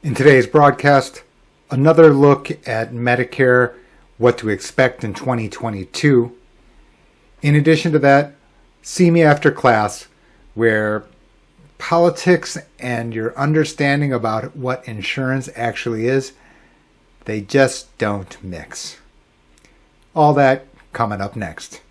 In today's broadcast, another look at Medicare, what to expect in 2022. In addition to that, see me after class, where politics and your understanding about what insurance actually is, they just don't mix. All that coming up next.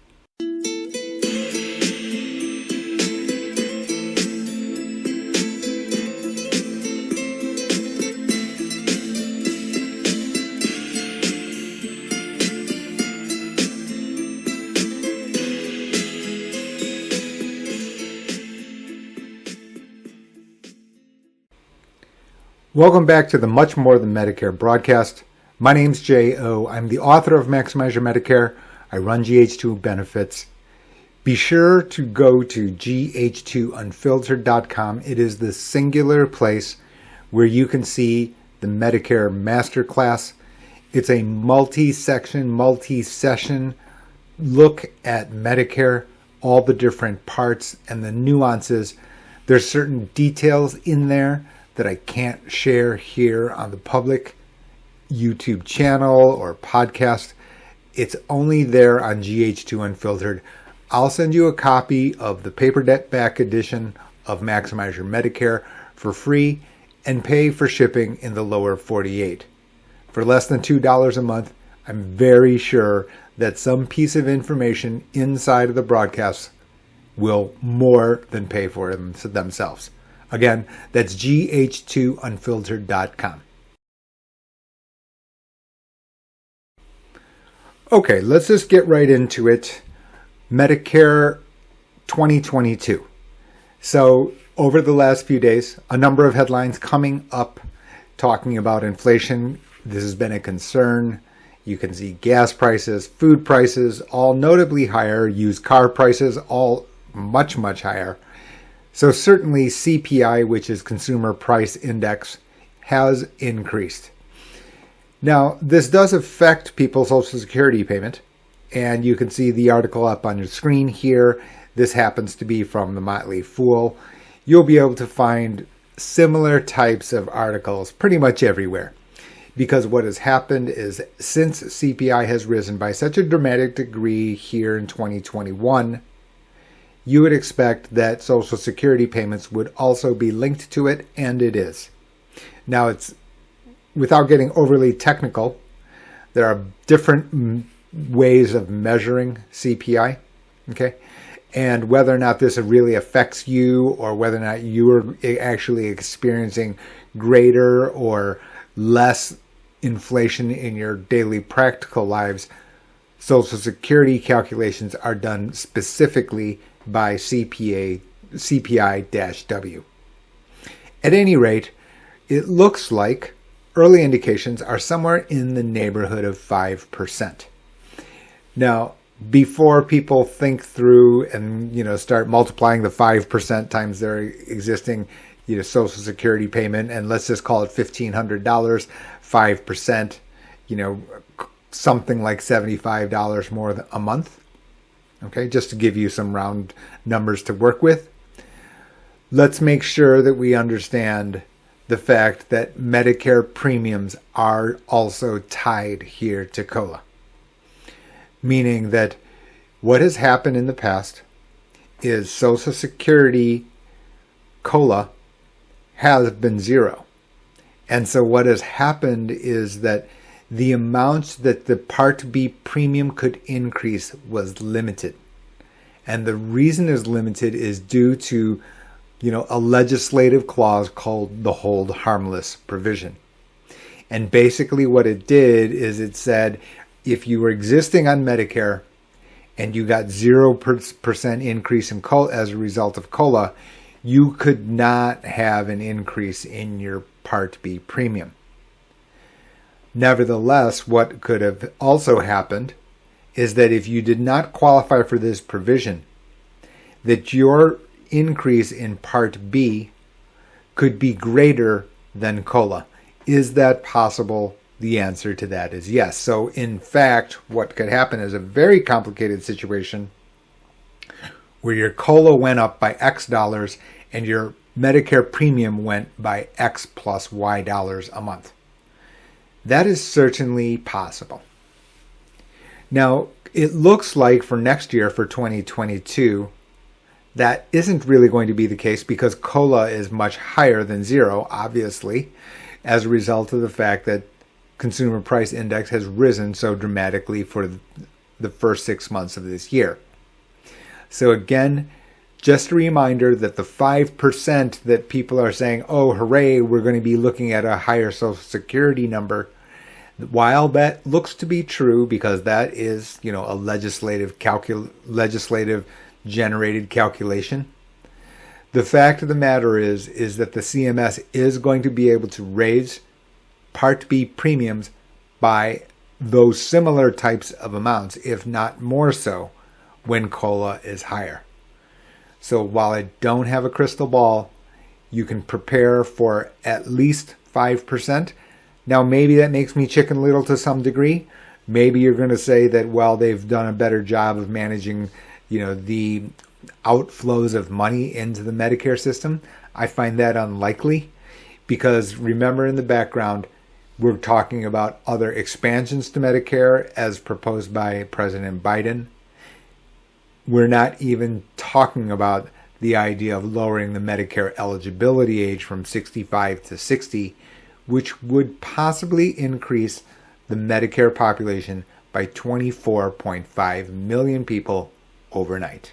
Welcome back to the Much More Than Medicare broadcast. My name's J.O. I'm the author of Maximize Your Medicare. I run GH2 Benefits. Be sure to go to gh2unfiltered.com. It is the singular place where you can see the Medicare Masterclass. It's a multi-section, multi-session look at Medicare, all the different parts and the nuances. There's certain details in there that I can't share here on the public YouTube channel or podcast. It's only there on GH2 Unfiltered. I'll send you a copy of the paperback edition of Maximize Your Medicare for free and pay for shipping in the lower 48. For less than $2 a month, I'm very sure that some piece of information inside of the broadcast will more than pay for themselves. Again, that's gh2unfiltered.com. Okay, let's just get right into it. Medicare 2022. So, over the last few days, a number of headlines coming up talking about inflation. This has been a concern. You can see gas prices, food prices, all notably higher. Used car prices, all much, much higher. So certainly CPI, which is Consumer Price Index, has increased. Now, this does affect people's Social Security payment, and you can see the article up on your screen here. This happens to be from the Motley Fool. You'll be able to find similar types of articles pretty much everywhere, because what has happened is since CPI has risen by such a dramatic degree here in 2021, you would expect that Social Security payments would also be linked to it, and it is. Now, it's without getting overly technical, there are different ways of measuring CPI, okay? And whether or not this really affects you or whether or not you are actually experiencing greater or less inflation in your daily practical lives, Social Security calculations are done specifically by CPI-W. At any rate, it looks like early indications are somewhere in the neighborhood of 5%. Now, before people think through and start multiplying the 5% times their existing Social Security payment, and let's just call it $1,500, 5%, something like $75 more a month. Okay, just to give you some round numbers to work with. Let's make sure that we understand the fact that Medicare premiums are also tied here to COLA. Meaning that what has happened in the past is Social Security COLA has been zero. And so what has happened is that the amount that the Part B premium could increase was limited. And the reason is limited is due to, a legislative clause called the hold harmless provision. And basically what it did is it said, if you were existing on Medicare and you got 0% increase in COLA as a result of COLA, you could not have an increase in your Part B premium. Nevertheless, what could have also happened is that if you did not qualify for this provision, that your increase in Part B could be greater than COLA. Is that possible? The answer to that is yes. So in fact, what could happen is a very complicated situation where your COLA went up by X dollars and your Medicare premium went by X plus Y dollars a month. That is certainly possible. Now, it looks like for next year, for 2022, that isn't really going to be the case because COLA is much higher than zero, obviously, as a result of the fact that Consumer Price Index has risen so dramatically for the first 6 months of this year. So again, just a reminder that the 5% that people are saying, oh, hooray, we're going to be looking at a higher Social Security number, while that looks to be true because that is, a legislative generated calculation, the fact of the matter is that the CMS is going to be able to raise Part B premiums by those similar types of amounts, if not more so, when COLA is higher. So while I don't have a crystal ball, you can prepare for at least 5%. Now, maybe that makes me Chicken Little to some degree. Maybe you're going to say that, well, they've done a better job of managing, the outflows of money into the Medicare system. I find that unlikely because remember, in the background, we're talking about other expansions to Medicare as proposed by President Biden. We're not even talking about the idea of lowering the Medicare eligibility age from 65 to 60, which would possibly increase the Medicare population by 24.5 million people overnight.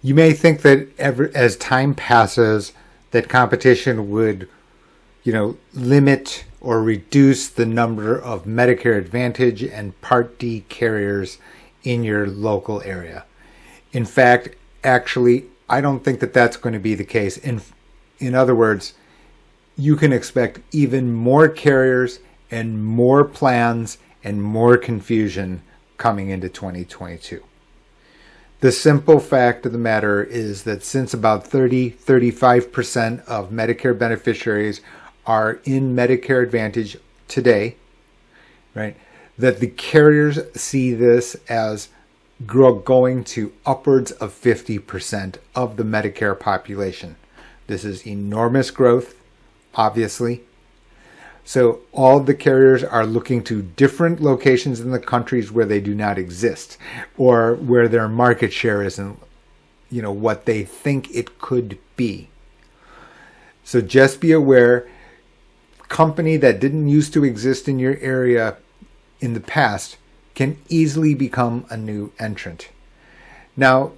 You may think that as time passes, that competition would, limit or reduce the number of Medicare Advantage and Part D carriers in your local area. In fact, actually, I don't think that that's going to be the case. In other words, you can expect even more carriers and more plans and more confusion coming into 2022. The simple fact of the matter is that since about 35% of Medicare beneficiaries are in Medicare Advantage today, right, that the carriers see this as going to upwards of 50% of the Medicare population. This is enormous growth, obviously. So all the carriers are looking to different locations in the countries where they do not exist or where their market share isn't, what they think it could be. So just be aware, company that didn't used to exist in your area in the past can easily become a new entrant. Now,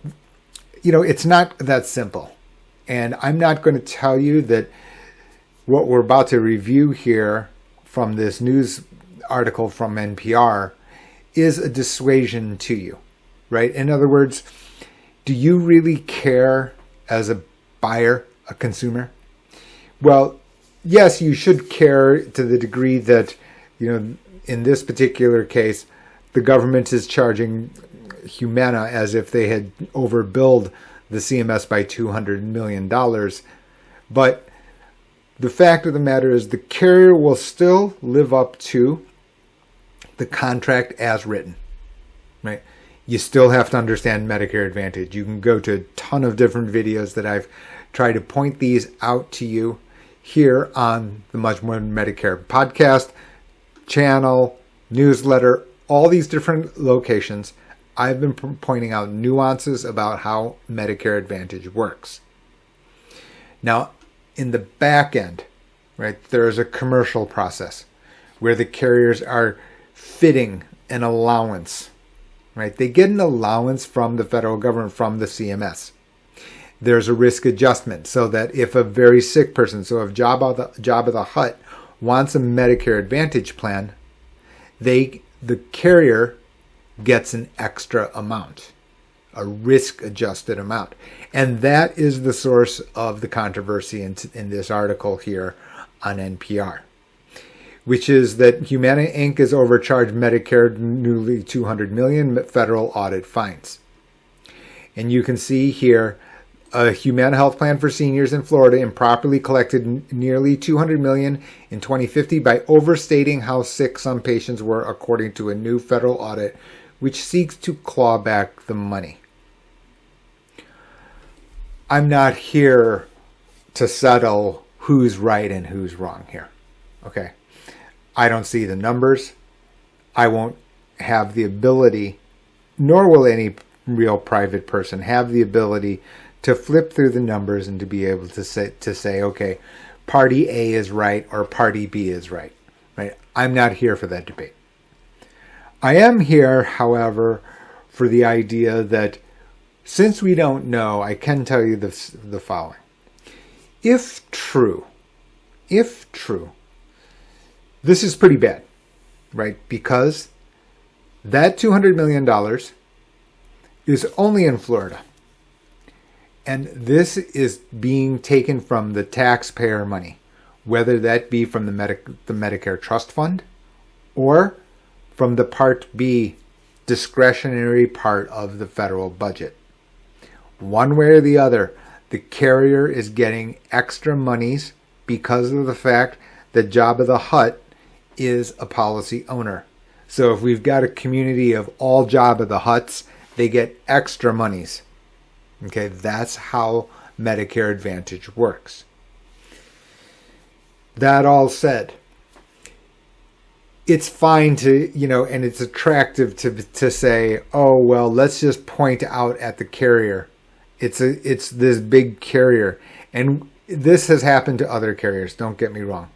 it's not that simple. And I'm not going to tell you that what we're about to review here from this news article from NPR is a dissuasion to you, right? In other words, do you really care as a buyer, a consumer? Well, yes, you should care to the degree that, in this particular case, the government is charging Humana as if they had overbilled the CMS by $200 million. But the fact of the matter is the carrier will still live up to the contract as written, right? You still have to understand Medicare Advantage. You can go to a ton of different videos that I've tried to point these out to you here on the Much More Than Medicare podcast, channel, newsletter, all these different locations. I've been pointing out nuances about how Medicare Advantage works. Now, in the back end, right, there is a commercial process where the carriers are fitting an allowance, right? They get an allowance from the federal government, from the CMS. There's a risk adjustment so that if a very sick person, so if Job of the Hutt wants a Medicare Advantage plan, the carrier gets an extra amount, a risk-adjusted amount. And that is the source of the controversy in this article here on NPR, which is that Humana Inc. has overcharged Medicare nearly $200 million federal audit fines. And you can see here, a Humana health plan for seniors in Florida improperly collected nearly $200 million in 2050 by overstating how sick some patients were, according to a new federal audit, which seeks to claw back the money. I'm not here to settle who's right and who's wrong here. Okay. I don't see the numbers. I won't have the ability, nor will any real private person have the ability to flip through the numbers and to be able to say, okay, party A is right or party B is right. Right? I'm not here for that debate. I am here, however, for the idea that since we don't know, I can tell you the following. If true, this is pretty bad, right? Because that $200 million is only in Florida. And this is being taken from the taxpayer money, whether that be from the Medicare Trust Fund or from the Part B discretionary part of the federal budget. One way or the other, the carrier is getting extra monies because of the fact that Jabba the Hutt is a policy owner. So if we've got a community of all Jabba the Hutts, they get extra monies. Okay, that's how Medicare Advantage works. That all said, it's fine to, and it's attractive to say, oh, well, let's just point out at the carrier. It's this big carrier. And this has happened to other carriers, don't get me wrong.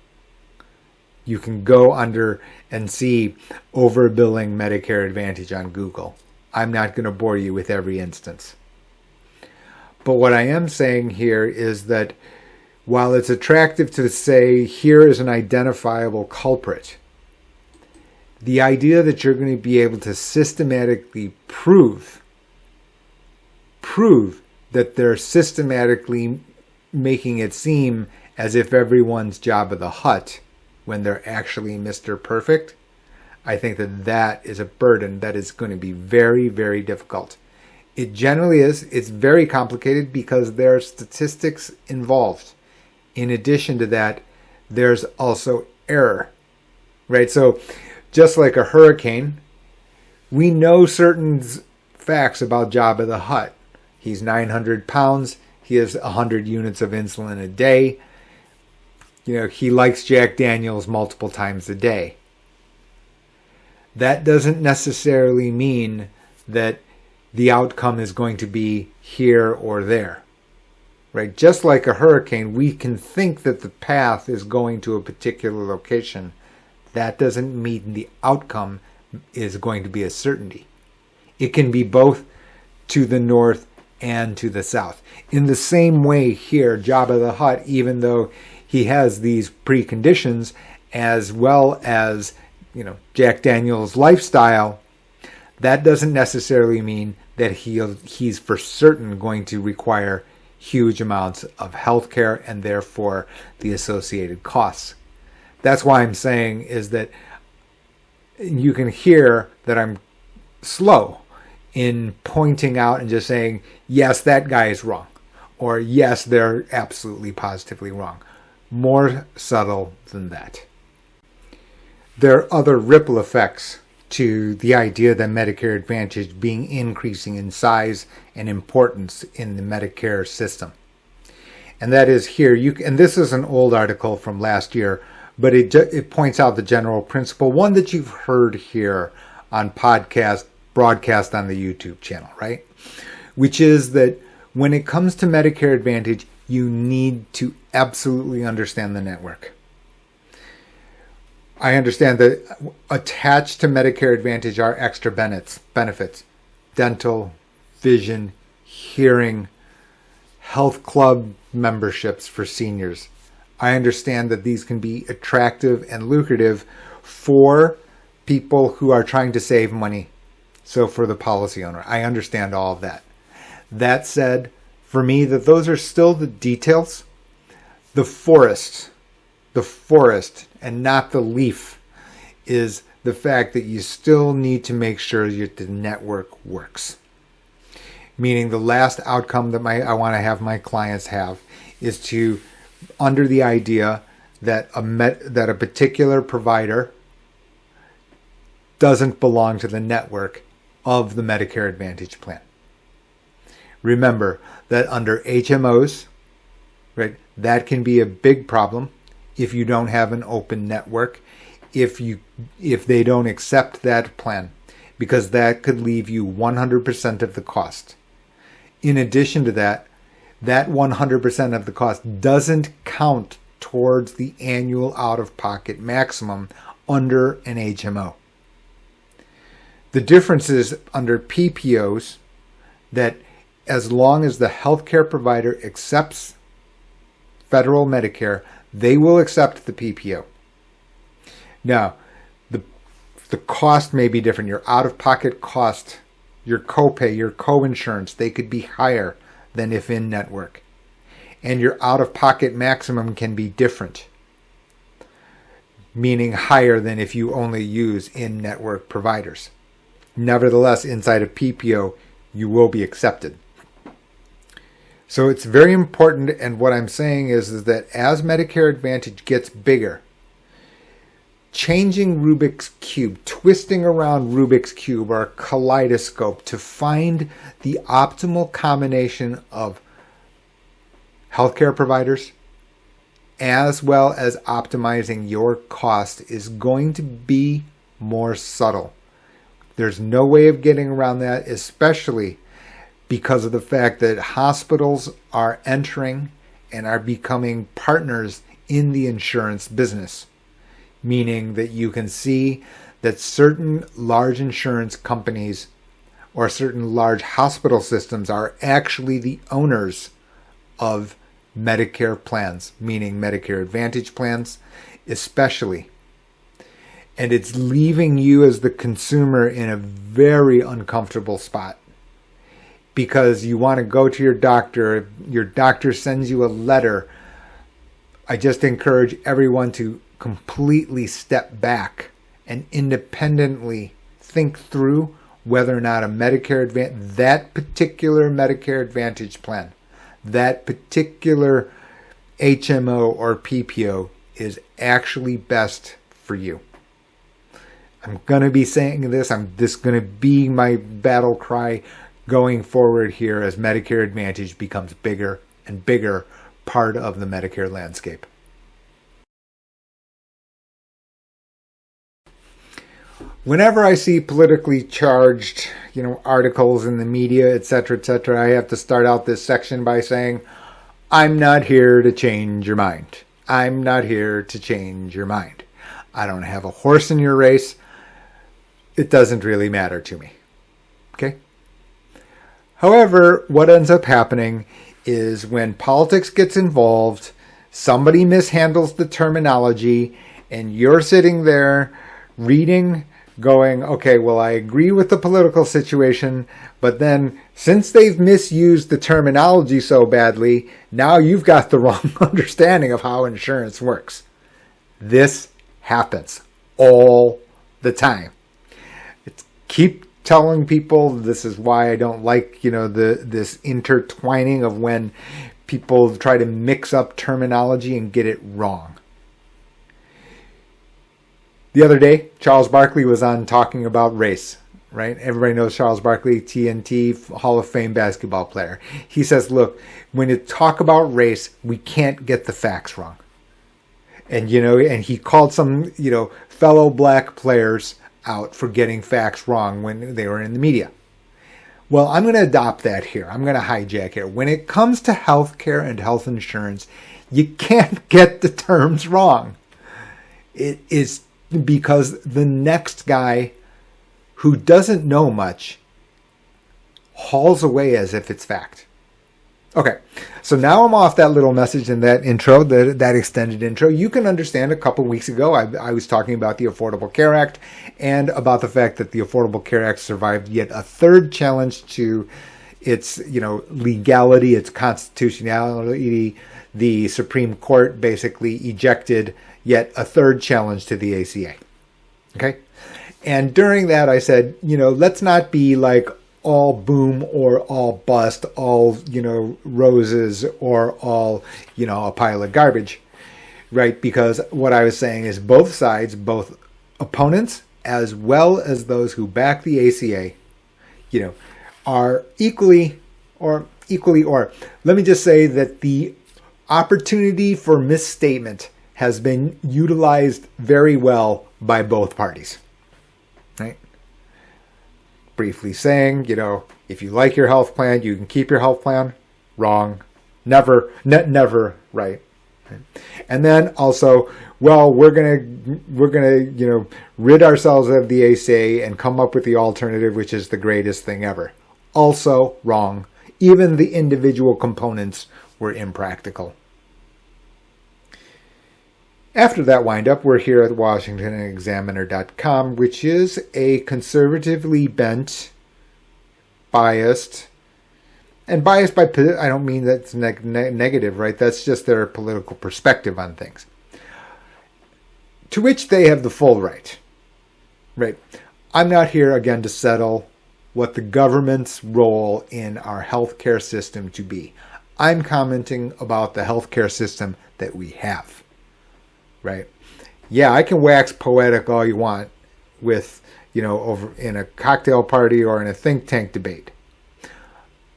You can go under and see overbilling Medicare Advantage on Google. I'm not going to bore you with every instance. But what I am saying here is that while it's attractive to say here is an identifiable culprit, the idea that you're going to be able to systematically prove that they're systematically making it seem as if everyone's Jabba the Hutt when they're actually Mr. Perfect, I think that is a burden that is going to be very, very difficult. It generally is. It's very complicated because there are statistics involved. In addition to that, there's also error, right? So just like a hurricane, we know certain facts about Jabba the Hutt. He's 900 pounds. He has 100 units of insulin a day. He likes Jack Daniels multiple times a day. That doesn't necessarily mean that the outcome is going to be here or there, right? Just like a hurricane, we can think that the path is going to a particular location. That doesn't mean the outcome is going to be a certainty. It can be both to the north and to the south. In the same way here, Jabba the Hutt, even though he has these preconditions as well as, Jack Daniels' lifestyle, that doesn't necessarily mean that he's for certain going to require huge amounts of health care and therefore the associated costs. That's why I'm saying is that you can hear that I'm slow in pointing out and just saying, yes, that guy is wrong. Or yes, they're absolutely positively wrong. More subtle than that. There are other ripple effects to the idea that Medicare Advantage being increasing in size and importance in the Medicare system. And that is here, and this is an old article from last year, but it points out the general principle, one that you've heard here on broadcast on the YouTube channel, right? Which is that when it comes to Medicare Advantage, you need to absolutely understand the network. I understand that attached to Medicare Advantage are extra benefits, dental, vision, hearing, health club memberships for seniors. I understand that these can be attractive and lucrative for people who are trying to save money. So for the policy owner, I understand all of that. That said, for me, that those are still the details. The forest, and not the leaf, is the fact that you still need to make sure that the network works. Meaning the last outcome that I want to have my clients have is to, under the idea that a particular provider doesn't belong to the network of the Medicare Advantage plan. Remember that under HMOs, right, that can be a big problem if you don't have an open network, if they don't accept that plan, because that could leave you 100% of the cost. In addition to that, that 100% of the cost doesn't count towards the annual out-of-pocket maximum under an HMO. The difference is under PPOs that as long as the healthcare provider accepts federal Medicare, they will accept the PPO. Now, the cost may be different. Your out-of-pocket cost, your copay, your co-insurance, they could be higher than if in-network. And your out-of-pocket maximum can be different, meaning higher than if you only use in-network providers. Nevertheless, inside of PPO, you will be accepted. So it's very important, and what I'm saying is that as Medicare Advantage gets bigger, changing Rubik's Cube, twisting around Rubik's Cube or kaleidoscope to find the optimal combination of healthcare providers as well as optimizing your cost is going to be more subtle. There's no way of getting around that, especially because of the fact that hospitals are entering and are becoming partners in the insurance business, meaning that you can see that certain large insurance companies or certain large hospital systems are actually the owners of Medicare plans, meaning Medicare Advantage plans, especially. And it's leaving you as the consumer in a very uncomfortable spot because you want to go to your doctor sends you a letter. I just encourage everyone to completely step back and independently think through whether or not that particular Medicare Advantage plan, that particular HMO or PPO is actually best for you. I'm going to be saying this. This is going to be my battle cry going forward here as Medicare Advantage becomes bigger and bigger part of the Medicare landscape. Whenever I see politically charged, articles in the media, etc., I have to start out this section by saying, I'm not here to change your mind. I'm not here to change your mind. I don't have a horse in your race. It doesn't really matter to me. Okay? However, what ends up happening is when politics gets involved, somebody mishandles the terminology, and you're sitting there reading, going, okay, well, I agree with the political situation, but then since they've misused the terminology so badly, now you've got the wrong understanding of how insurance works. This happens all the time. Keep telling people this is why I don't like, this intertwining of when people try to mix up terminology and get it wrong. The other day, Charles Barkley was on talking about race, right? Everybody knows Charles Barkley, TNT, Hall of Fame basketball player. He says, look, when you talk about race, we can't get the facts wrong. And, and he called some, fellow black players out for getting facts wrong when they were in the media. Well, I'm going to adopt that here. I'm going to hijack it. When it comes to healthcare and health insurance, you can't get the terms wrong. It is because the next guy who doesn't know much hauls away as if it's fact. Okay, so now I'm off that little message and that intro, that extended intro. You can understand a couple weeks ago I was talking about the Affordable Care Act and about the fact that the Affordable Care Act survived yet a third challenge to its legality, its constitutionality. The Supreme Court basically ejected yet a third challenge to the ACA. Okay, and during that I said, let's not be like all boom or all bust, all, roses or all, a pile of garbage, right? Because what I was saying is both sides, both opponents as well as those who back the ACA, are equally, or equally or. Let me just say that the opportunity for misstatement has been utilized very well by both parties. Right? Briefly saying, if you like your health plan, you can keep your health plan. Wrong. Never, never right. And then also, well, we're gonna rid ourselves of the ACA and come up with the alternative, which is the greatest thing ever. Also wrong. Even the individual components were impractical. After that windup, we're here at WashingtonExaminer.com, which is a conservatively bent, biased, and biased by, I don't mean that's negative, right? That's just their political perspective on things. To which they have the full right. Right. I'm not here again to settle what the government's role in our healthcare system to be. I'm commenting about the healthcare system that we have. Right? Yeah, I can wax poetic all you want with, over in a cocktail party or in a think tank debate.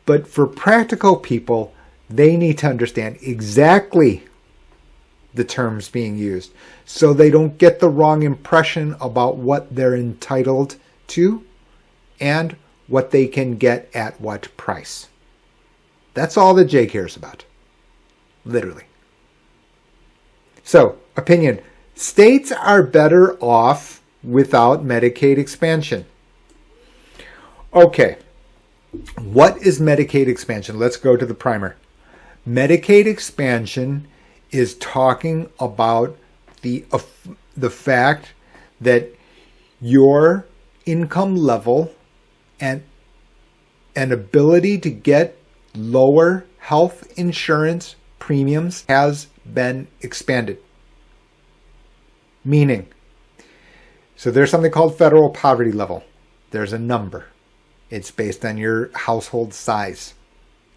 But for practical people, they need to understand exactly the terms being used so they don't get the wrong impression about what they're entitled to and what they can get at what price. That's all that Jay cares about. Literally. So, opinion. States are better off without Medicaid expansion. Okay. What is Medicaid expansion? Let's go to the primer. Medicaid expansion is talking about the fact that your income level and an ability to get lower health insurance premiums has been expanded. Meaning, so there's something called federal poverty level. There's a number. It's based on your household size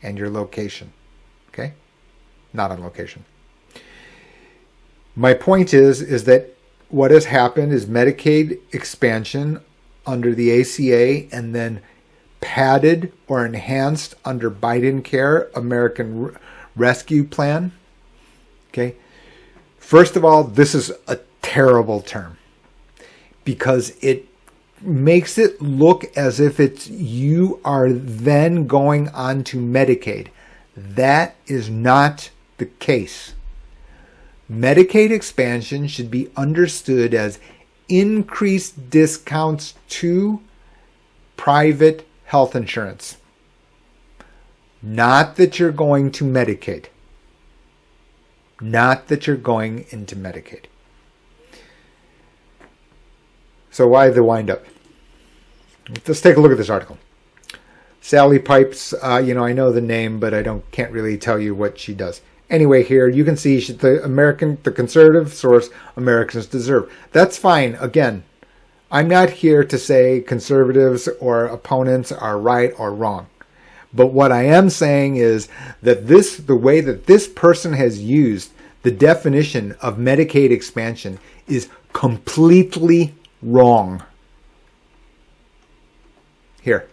and your location. Okay? Not on location. My point is that what has happened is Medicaid expansion under the ACA and then padded or enhanced under Biden Care, American Rescue Plan. Okay? First of all, this is a terrible term because it makes it look as if you are then going on to Medicaid. That is not the case. Medicaid expansion should be understood as increased discounts to private health insurance. Not that you're going to Medicaid. Not that you're going into Medicaid. So why the windup? Let's take a look at this article. Sally Pipes, I know the name, but can't really tell you what she does. Anyway, here you can see the conservative source, Americans Deserve. That's fine. Again, I'm not here to say conservatives or opponents are right or wrong. But what I am saying is that the way that this person has used the definition of Medicaid expansion is completely wrong. Here.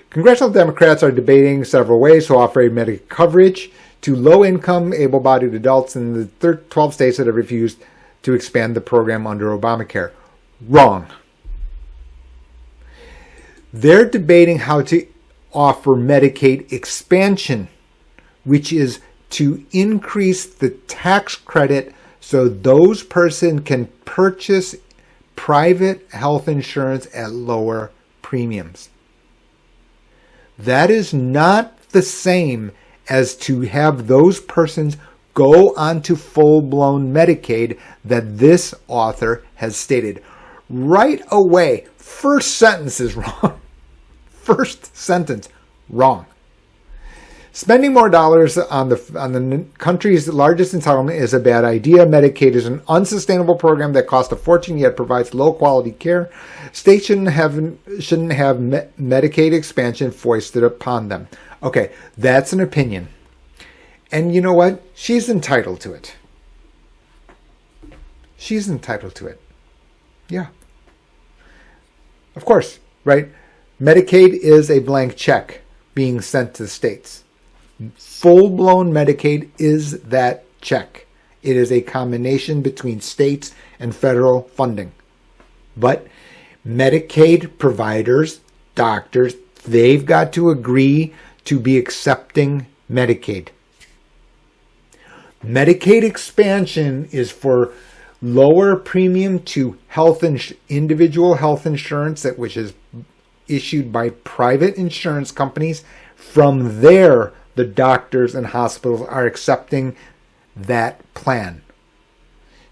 Congressional Democrats are debating several ways to offer Medicaid coverage to low-income, able-bodied adults in the 12 states that have refused to expand the program under Obamacare. Wrong. They're debating how to offer Medicaid expansion, which is to increase the tax credit so those persons can purchase private health insurance at lower premiums. That is not the same as to have those persons go onto full-blown Medicaid that this author has stated. Right away, first sentence is wrong. First sentence, wrong. Spending more dollars on the country's largest entitlement is a bad idea. Medicaid is an unsustainable program that costs a fortune yet provides low-quality care. States shouldn't have Medicaid expansion foisted upon them. Okay, that's an opinion. And you know what? She's entitled to it. She's entitled to it. Yeah. Of course, right? Medicaid is a blank check. being sent to the states. Full-blown Medicaid is that check. It is a combination between states and federal funding. But Medicaid providers, doctors, they've got to agree to be accepting Medicaid. Medicaid expansion is for lower premium to individual health insurance, which is issued by private insurance companies. From there, the doctors and hospitals are accepting that plan.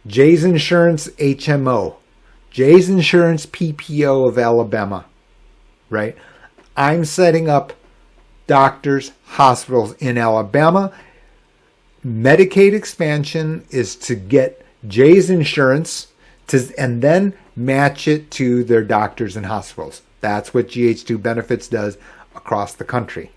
Jay's Insurance HMO, Jay's Insurance PPO of Alabama, right? I'm setting up doctors, hospitals in Alabama. Medicaid expansion is to get Jay's Insurance and then match it to their doctors and hospitals. That's what GH2 Benefits does across the country.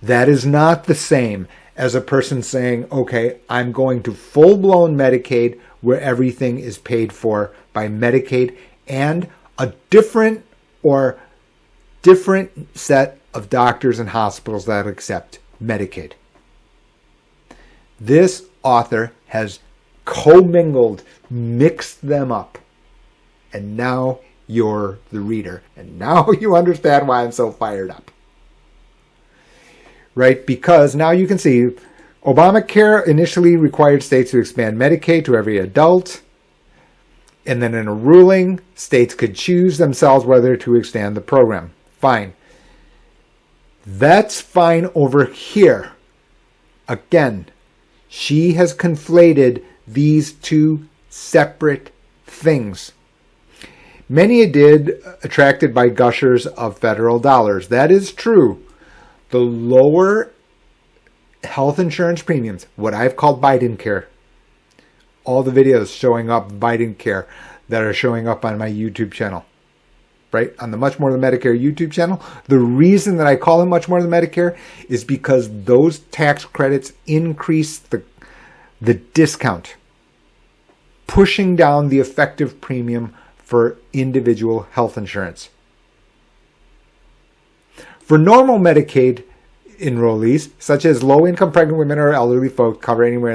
That is not the same as a person saying, okay, I'm going to full-blown Medicaid where everything is paid for by Medicaid and a different set of doctors and hospitals that accept Medicaid. This author has commingled, mixed them up, and now you're the reader, and now you understand why I'm so fired up. Right? Because now you can see Obamacare initially required states to expand Medicaid to every adult, and then in a ruling, states could choose themselves whether to extend the program. Fine. That's fine over here. Again, she has conflated these two separate things. Many did, attracted by gushers of federal dollars. That is true. The lower health insurance premiums, what I've called Biden care, all the videos showing up Biden care that are showing up on my YouTube channel, right? On the Much More Than Medicare YouTube channel. The reason that I call it Much More Than Medicare is because those tax credits increase the discount, pushing down the effective premium for individual health insurance. For normal Medicaid enrollees, such as low-income pregnant women or elderly folk, cover anywhere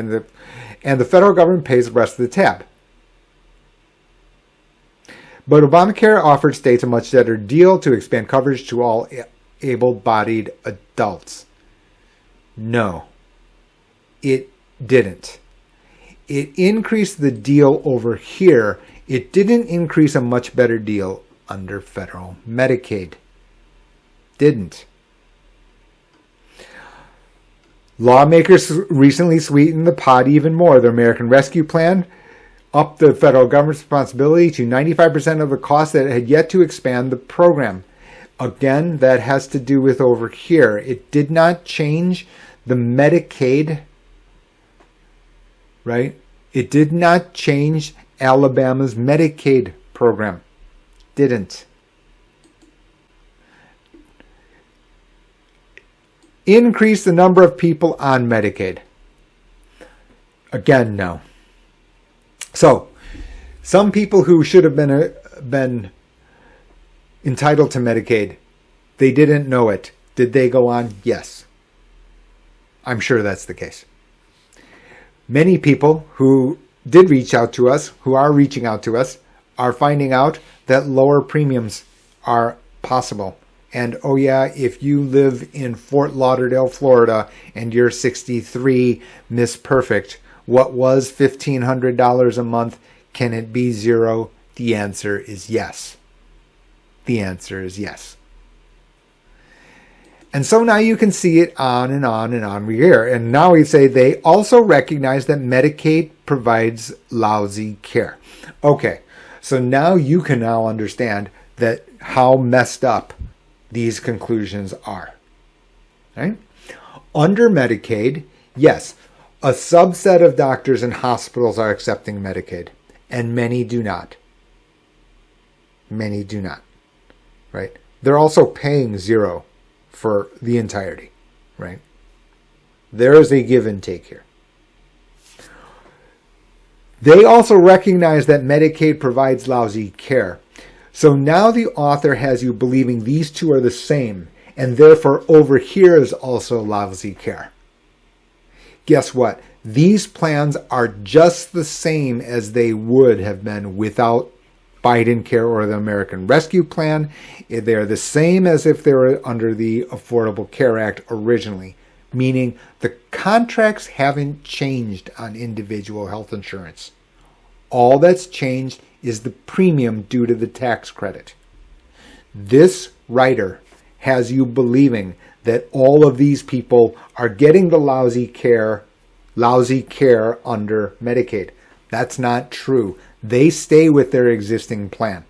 and the federal government pays the rest of the tab. But Obamacare offered states a much better deal to expand coverage to all able-bodied adults. No, it didn't. It increased the deal over here. It didn't increase a much better deal under federal Medicaid. Didn't. Lawmakers recently sweetened the pot even more. The American Rescue Plan upped the federal government's responsibility to 95% of the cost that had yet to expand the program. Again, that has to do with over here. It did not change the Medicaid, right? It did not change Alabama's Medicaid program. Didn't. Increase the number of people on Medicaid. Again, no. So, some people who should have been entitled to Medicaid, they didn't know it. Did they go on? Yes. I'm sure that's the case. Many people who did reach out to us, who are reaching out to us, are finding out that lower premiums are possible. And oh yeah, if you live in Fort Lauderdale, Florida, and you're 63, Miss Perfect, what was $1,500 a month, can it be zero? The answer is yes. The answer is yes. And so now you can see it on and on and on here. And now we say they also recognize that Medicaid provides lousy care. Okay, so now you can now understand that how messed up these conclusions are. Right? Under Medicaid, yes, a subset of doctors and hospitals are accepting Medicaid, and many do not. Many do not. Right? They're also paying zero for the entirety. Right? There is a give and take here. They also recognize that Medicaid provides lousy care. So now the author has you believing these two are the same, and therefore over here is also lousy care. Guess what? These plans are just the same as they would have been without Biden Care or the American Rescue Plan. They're the same as if they were under the Affordable Care Act originally, meaning the contracts haven't changed on individual health insurance. All that's changed is the premium due to the tax credit. This writer has you believing that all of these people are getting the lousy care under Medicaid. That's not true. They stay with their existing plan.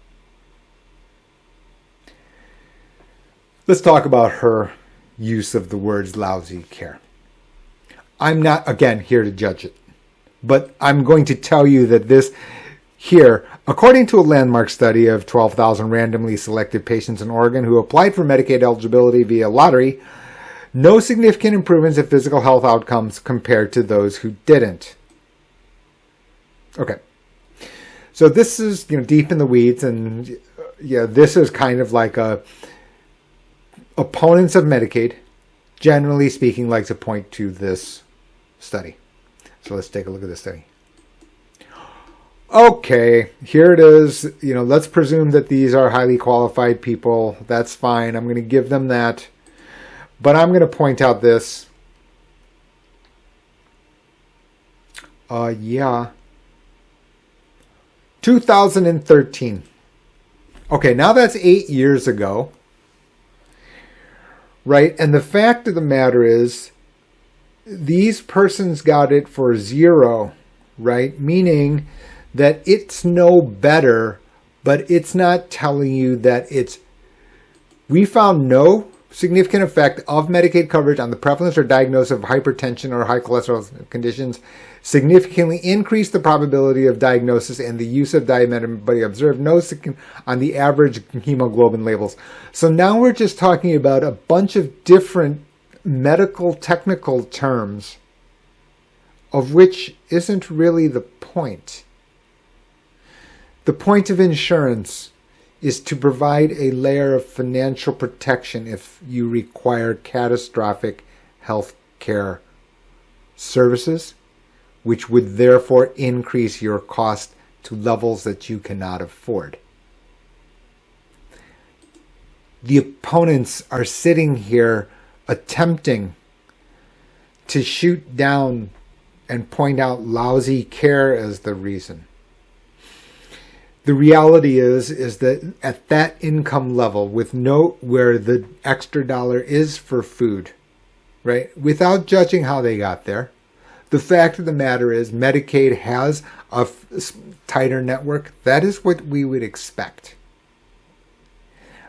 Let's talk about her use of the words lousy care. I'm not, again, here to judge it, but I'm going to tell you that this here, according to a landmark study of 12,000 randomly selected patients in Oregon who applied for Medicaid eligibility via lottery, no significant improvements in physical health outcomes compared to those who didn't. Okay. So this is, deep in the weeds, and this is kind of like opponents of Medicaid, generally speaking, like to point to this study. So let's take a look at this study. Okay, here it is. Let's presume that these are highly qualified people. That's fine. I'm going to give them that. But I'm going to point out this. 2013. Okay, now that's 8 years ago. Right? And the fact of the matter is, these persons got it for zero, right? Meaning that it's no better, but it's not telling you that we found no significant effect of Medicaid coverage on the prevalence or diagnosis of hypertension or high cholesterol conditions, significantly increased the probability of diagnosis and the use of diabetic, but observed no on the average hemoglobin levels. So now we're just talking about a bunch of different medical technical terms, of which isn't really the point. The point of insurance is to provide a layer of financial protection if you require catastrophic health care services, which would therefore increase your cost to levels that you cannot afford. The opponents are sitting here attempting to shoot down and point out lousy care as the reason. The reality is that at that income level, with where the extra dollar is for food, right? Without judging how they got there, the fact of the matter is Medicaid has a tighter network. That is what we would expect.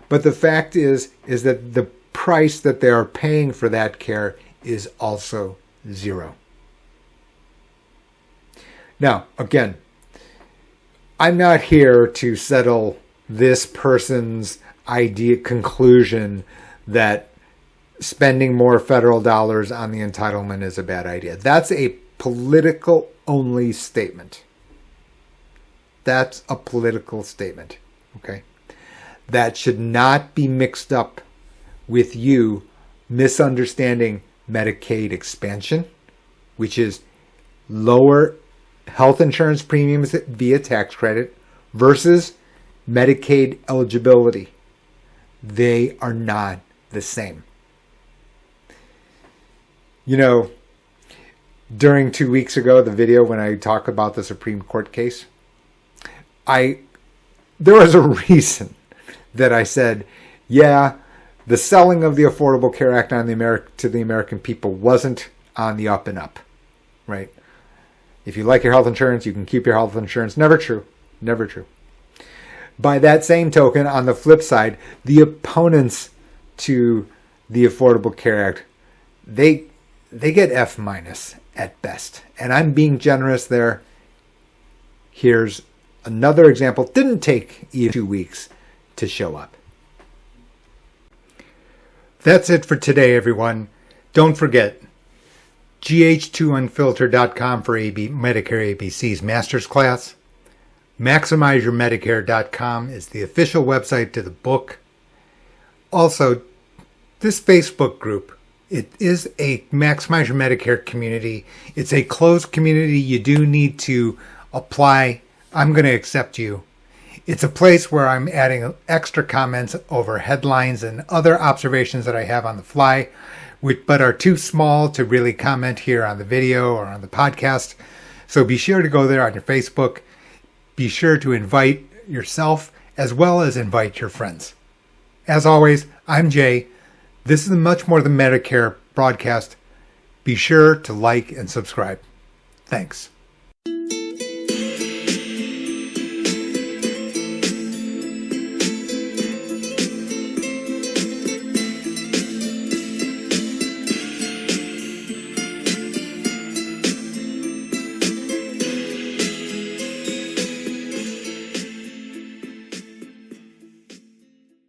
But the fact is that the price that they are paying for that care is also zero. Now, again, I'm not here to settle this person's conclusion that spending more federal dollars on the entitlement is a bad idea. That's a political only statement. That's a political statement. Okay? That should not be mixed up with you misunderstanding Medicaid expansion, which is lower health insurance premiums via tax credit versus Medicaid eligibility. They are not the same. During 2 weeks ago, the video when I talked about the Supreme Court case, there was a reason that I said, the selling of the Affordable Care Act to the American people wasn't on the up and up, right? If you like your health insurance, you can keep your health insurance. Never true. Never true. By that same token, on the flip side, the opponents to the Affordable Care Act, they get F- at best. And I'm being generous there. Here's another example. Didn't take even 2 weeks to show up. That's it for today, everyone. Don't forget, gh2unfiltered.com for Medicare ABCs Master's Class. MaximizeYourMedicare.com is the official website to the book. Also, This Facebook group, it is a Maximize Your Medicare community. It's a closed community. You do need to apply. I'm going to accept you. It's a place where I'm adding extra comments over headlines and other observations that I have on the fly, but are too small to really comment here on the video or on the podcast. So be sure to go there on your Facebook. Be sure to invite yourself as well as invite your friends. As always, I'm Jay. This is Much More Than Medicare broadcast. Be sure to like and subscribe. Thanks.